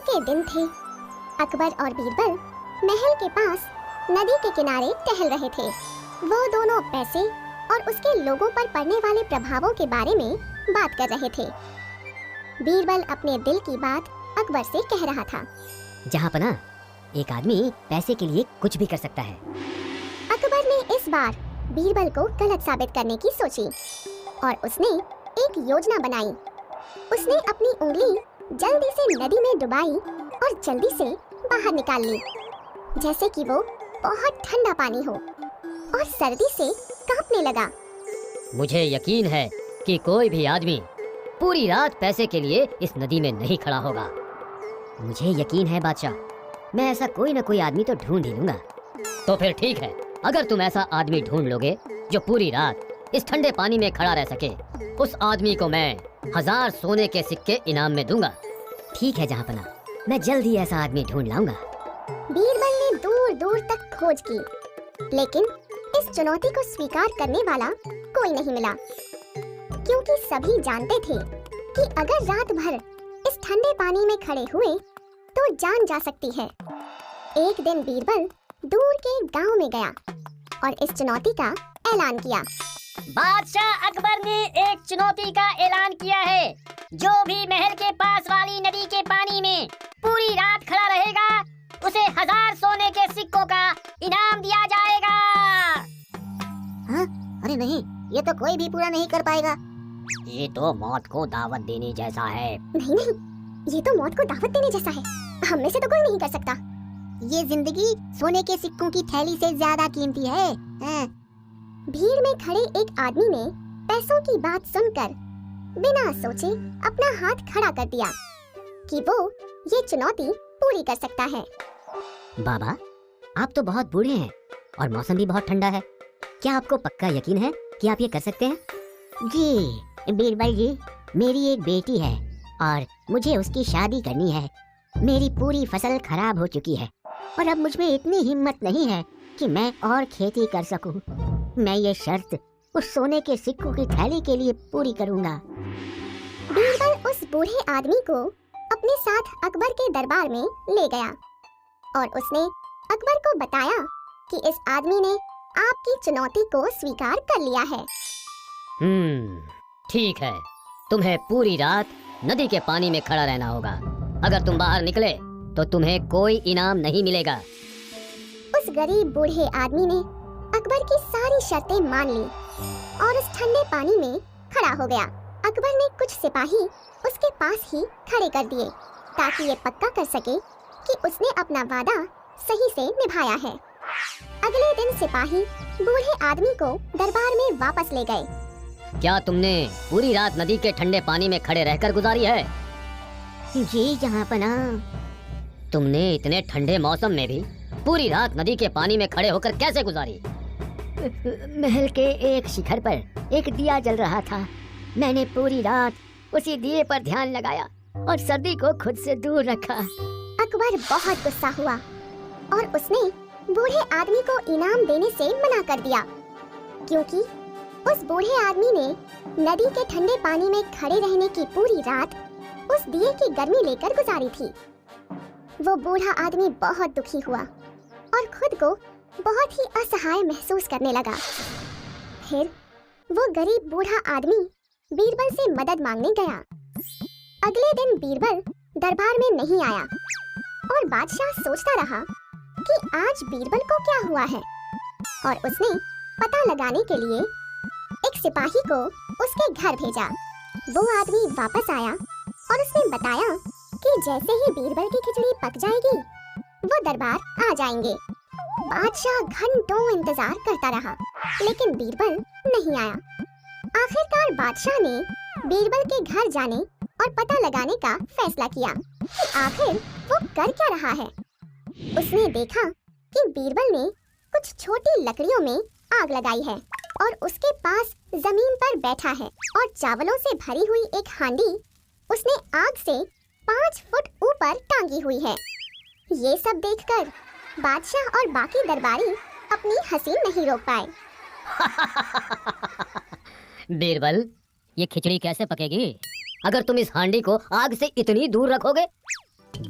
के दिन थे। अकबर और बीरबल महल के पास नदी के किनारे टहल रहे थे। वो दोनों पैसे और उसके लोगों पर पड़ने वाले प्रभावों के बारे में बात कर रहे थे। बीरबल अपने दिल की बात अकबर से कह रहा था। जहाँपना, एक आदमी पैसे के लिए कुछ भी कर सकता है। अकबर ने इस बार बीरबल को गलत साबित करने की सोची और उसने एक योजना बनाई। उसने अपनी उंगली जल्दी से नदी में डुबाई और जल्दी से बाहर निकाल ली, जैसे कि वो बहुत ठंडा पानी हो, और सर्दी से कांपने लगा। मुझे यकीन है कि कोई भी आदमी पूरी रात पैसे के लिए इस नदी में नहीं खड़ा होगा। मुझे यकीन है बादशाह, मैं ऐसा कोई न कोई आदमी तो ढूंढ ही लूंगा। तो फिर ठीक है, अगर तुम ऐसा आदमी ढूंढ लोगे जो पूरी रात इस ठंडे पानी में खड़ा रह सके, उस आदमी को मैं 1000 सोने के सिक्के इनाम में दूंगा। ठीक है जहाँपना, मैं जल्द ही ऐसा आदमी ढूंढ लाऊंगा। बीरबल ने दूर दूर तक खोज की, लेकिन इस चुनौती को स्वीकार करने वाला कोई नहीं मिला, क्योंकि सभी जानते थे कि अगर रात भर इस ठंडे पानी में खड़े हुए तो जान जा सकती है। एक दिन बीरबल दूर के गांव में गया और इस चुनौती का ऐलान किया। बादशाह अकबर ने एक चुनौती का ऐलान किया है। जो भी महल के पास वाली नदी के पानी में पूरी रात खड़ा रहेगा, उसे 1000 सोने के सिक्कों का इनाम दिया जाएगा। हाँ? अरे नहीं, ये तो कोई भी पूरा नहीं कर पाएगा। ये तो मौत को दावत देने जैसा है। नहीं नहीं, ये तो मौत को दावत देने जैसा है। हम में से तो कोई नहीं कर सकता। ये जिंदगी सोने के सिक्कों की थैली से ज्यादा कीमती है। हाँ। भीड़ में खड़े एक आदमी ने पैसों की बात सुनकर बिना सोचे अपना हाथ खड़ा कर दिया कि वो ये चुनौती पूरी कर सकता है। बाबा, आप तो बहुत बूढ़े हैं और मौसम भी बहुत ठंडा है। क्या आपको पक्का यकीन है कि आप ये कर सकते हैं? जी बीरबल जी, मेरी एक बेटी है और मुझे उसकी शादी करनी है। मेरी पूरी फसल खराब हो चुकी है और अब मुझ में इतनी हिम्मत नहीं है कि मैं और खेती कर सकूं। मैं ये शर्त उस सोने के सिक्कों की थैली के लिए पूरी करूंगा। बीरबल उस बूढ़े आदमी को अपने साथ अकबर के दरबार में ले गया और उसने अकबर को बताया कि इस आदमी ने आपकी चुनौती को स्वीकार कर लिया है। ठीक है, तुम्हें पूरी रात नदी के पानी में खड़ा रहना होगा। अगर तुम बाहर निकले तो तुम्हें कोई इनाम नहीं मिलेगा। उस गरीब बूढ़े आदमी ने अकबर की सारी शर्तें मान ली और उस ठंडे पानी में खड़ा हो गया। अकबर ने कुछ सिपाही उसके पास ही खड़े कर दिए ताकि ये पक्का कर सके कि उसने अपना वादा सही से निभाया है। अगले दिन सिपाही बूढ़े आदमी को दरबार में वापस ले गए। क्या तुमने पूरी रात नदी के ठंडे पानी में खड़े रहकर गुजारी है? जी जहाँपना। तुमने इतने ठंडे मौसम में भी पूरी रात नदी के पानी में खड़े होकर कैसे गुजारी? महल के एक शिखर पर एक दिया जल रहा था। मैंने पूरी रात उसी दिए पर ध्यान लगाया और सर्दी को खुद से दूर रखा। अकबर बहुत गुस्सा हुआ और उसने बूढ़े आदमी को इनाम देने से मना कर दिया, क्योंकि उस बूढ़े आदमी ने नदी के ठंडे पानी में खड़े रहने की पूरी रात उस दिए की गर्मी लेकर गुजारी थी। वो बूढ़ा आदमी बहुत दुखी हुआ और खुद को बहुत ही असहाय महसूस करने लगा। फिर वो गरीब बूढ़ा आदमी बीरबल से मदद मांगने गया। अगले दिन बीरबल दरबार में नहीं आया और बादशाह सोचता रहा कि आज बीरबल को क्या हुआ है, और उसने पता लगाने के लिए एक सिपाही को उसके घर भेजा। वो आदमी वापस आया और उसने बताया कि जैसे ही बीरबल की खिचड़ी पक जाएगी, वो दरबार आ जाएंगे। बादशाह घंटों इंतजार करता रहा, लेकिन बीरबल नहीं आया। आखिरकार बादशाह ने बीरबल के घर जाने और पता लगाने का फैसला किया कि आखिर वो कर क्या रहा है। उसने देखा कि बीरबल ने कुछ छोटी लकड़ियों में आग लगाई है और उसके पास जमीन पर बैठा है और चावलों से भरी हुई एक हांडी उसने आग से 5 फुट ऊपर टांगी हुई है। ये सब देखकर बादशाह और बाकी दरबारी अपनी हंसी नहीं रोक पाए। बीरबल, ये खिचड़ी कैसे पकेगी अगर तुम इस हांडी को आग से इतनी दूर रखोगे?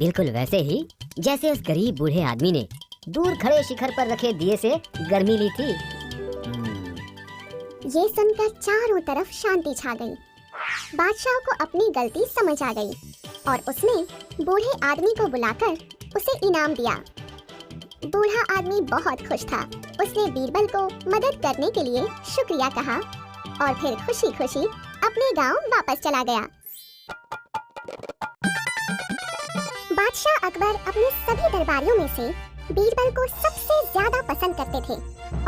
बिल्कुल वैसे ही जैसे उस गरीब बूढ़े आदमी ने दूर खड़े शिखर पर रखे दिए से गर्मी ली थी। ये सुनकर चारों तरफ शांति छा गई। बादशाह को अपनी गलती समझ आ गई और उसने बूढ़े आदमी को बुलाकर उसे इनाम दिया। बूढ़ा आदमी बहुत खुश था। उसने बीरबल को मदद करने के लिए शुक्रिया कहा और फिर खुशी खुशी अपने गांव वापस चला गया। बादशाह अकबर अपने सभी दरबारियों में से बीरबल को सबसे ज्यादा पसंद करते थे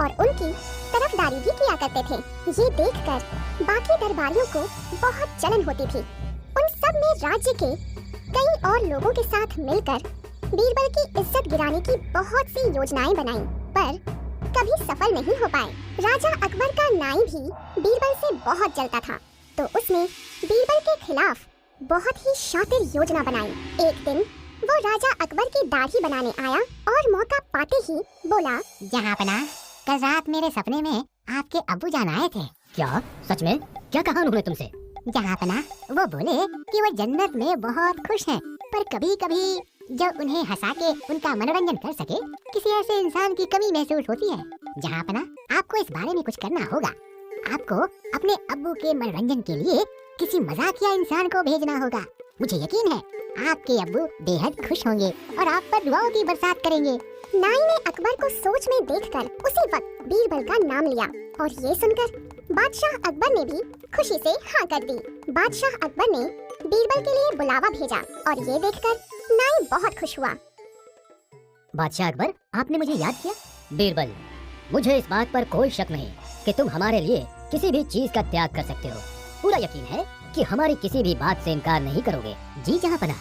और उनकी तरफदारी भी किया करते थे। ये देखकर बाकी दरबारियों को बहुत जलन होती थी। उन सब ने राज्य के कई और लोगों के साथ मिलकर बीरबल की इज्जत गिराने की बहुत सी योजनाएं बनाई, पर कभी सफल नहीं हो पाए। राजा अकबर का नाई भी बीरबल से बहुत जलता था, तो उसने बीरबल के खिलाफ बहुत ही शातिर योजना बनाई। एक दिन वो राजा अकबर की दाढ़ी बनाने आया और मौका पाते ही बोला, जहाँपना, कल रात मेरे सपने में आपके अब्बू जान आए थे। क्या सच में? क्या कहा उन्होंने तुमसे? जहाँपना, वो बोले कि वो जन्नत में बहुत खुश हैं, पर कभी कभी जब उन्हें हंसा के उनका मनोरंजन कर सके किसी ऐसे इंसान की कमी महसूस होती है। जहाँपना, आपको इस बारे में कुछ करना होगा। आपको अपने अब्बू के मनोरंजन के लिए किसी मजाकिया इंसान को भेजना होगा। मुझे यकीन है आपके अब्बू बेहद खुश होंगे और आप पर दुआओं की बरसात करेंगे। नाई ने अकबर को सोच में देखकर उसी वक्त बीरबल का नाम लिया और ये सुनकर बादशाह अकबर ने भी खुशी से हाँ कर दी। बादशाह अकबर ने बीरबल के लिए बुलावा भेजा और ये देखकर नाई बहुत खुश हुआ। बादशाह अकबर, आपने मुझे याद किया। बीरबल, मुझे इस बात पर कोई शक नहीं कि तुम हमारे लिए किसी भी चीज का त्याग कर सकते हो। पूरा यकीन है कि हमारी किसी भी बात से इनकार नहीं करोगे। जी जहाँपना,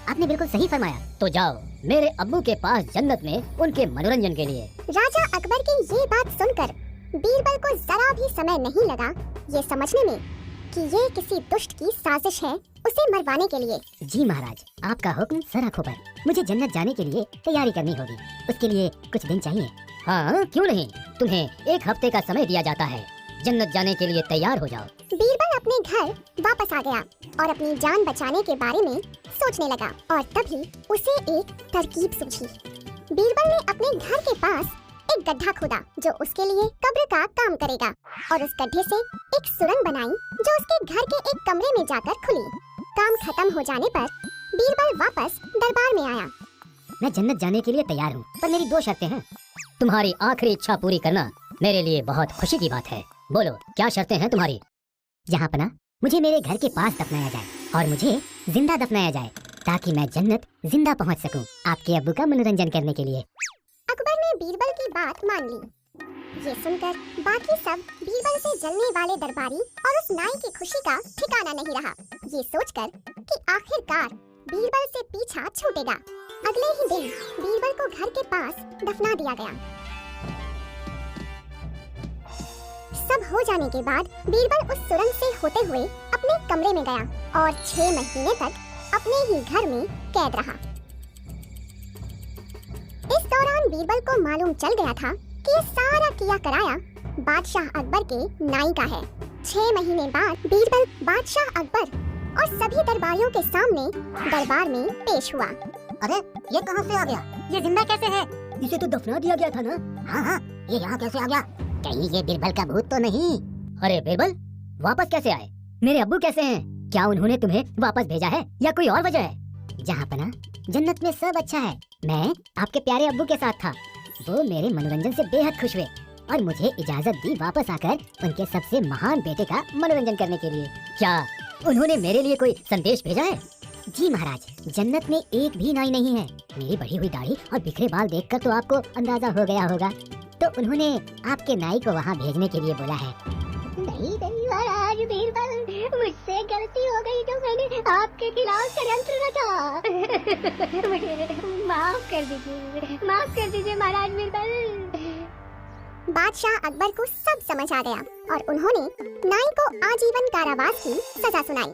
आपने बिल्कुल सही फरमाया। तो जाओ मेरे अब्बू के पास जन्नत में उनके मनोरंजन के लिए। राजा अकबर की ये बात सुनकर बीरबल को जरा भी समय नहीं लगा ये समझने में कि ये किसी दुष्ट की साजिश है उसे मरवाने के लिए। जी महाराज, आपका हुक्म सर आंखों पर। मुझे जन्नत जाने के लिए तैयारी करनी होगी। उसके लिए कुछ दिन चाहिए। हाँ, क्यों नहीं। तुम्हें 1 हफ्ते का समय दिया जाता है। जन्नत जाने के लिए तैयार हो जाओ। बीरबल अपने घर वापस आ गया और अपनी जान बचाने के बारे में सोचने लगा और तभी उसे एक तरकीब सूझी। बीरबल ने अपने घर के पास एक गड्ढा खोदा जो उसके लिए कब्र का काम करेगा और उस गड्ढे से एक सुरंग बनाई जो उसके घर के एक कमरे में जाकर खुली। काम खत्म हो जाने पर बीरबल वापस दरबार में आया। मैं जन्नत जाने के लिए तैयार हूँ, पर मेरी 2 शर्तें हैं। तुम्हारी आखिरी इच्छा पूरी करना मेरे लिए बहुत खुशी की बात है। बोलो, क्या शर्तें हैं तुम्हारी? जहाँपना, मुझे मेरे घर के पास दफनाया जाए और मुझे जिंदा दफनाया जाए ताकि मैं जन्नत जिंदा पहुँच सकूं आपके अब्बू का मनोरंजन करने के लिए। अकबर ने बीरबल की बात मान ली। ये सुनकर बाकी सब बीरबल से जलने वाले दरबारी और उस नाई की खुशी का ठिकाना नहीं रहा। ये सोचकर कि आखिरकार बीरबल से पीछा छूटेगा, अगले ही दिन बीरबल को घर के पास दफना दिया गया। सब हो जाने के बाद बीरबल उस सुरंग से होते हुए अपने कमरे में गया और 6 महीने तक अपने ही घर में कैद रहा। इस दौरान बीरबल को मालूम चल गया था कि ये सारा किया कराया बादशाह अकबर के नाई का है। 6 महीने बाद बीरबल बादशाह अकबर और सभी दरबारियों के सामने दरबार में पेश हुआ। अरे ये कहाँ से आ गया? ये जिंदा कैसे है? इसे तो दफना दिया गया था ना। हाँ, ये यहाँ कैसे आ गया? कहीं ये बीरबल का भूत तो नहीं? अरे बीरबल, वापस कैसे आए? मेरे अब्बू कैसे हैं? क्या उन्होंने तुम्हें वापस भेजा है या कोई और वजह है? जहाँपना, जन्नत में सब अच्छा है। मैं आपके प्यारे अब्बू के साथ था। वो मेरे मनोरंजन से बेहद खुश हुए और मुझे इजाजत दी वापस आकर उनके सबसे महान बेटे का मनोरंजन करने के लिए। क्या उन्होंने मेरे लिए कोई संदेश भेजा है? जी महाराज, जन्नत में एक भी नाई नहीं है। मेरी बढ़ी हुई दाढ़ी और बिखरे बाल देखकर तो आपको अंदाजा हो गया होगा, तो उन्होंने आपके नाई को वहाँ भेजने के लिए बोला है। नहीं महाराज, बीरबल, मुझसे गलती हो गई जो मैंने आपके खिलाफ षड्यंत्र रचा। मुझे माफ कर दीजिए महाराज बीरबल। बादशाह अकबर को सब समझ आ गया और उन्होंने नाई को आजीवन कारावास की सजा सुनाई।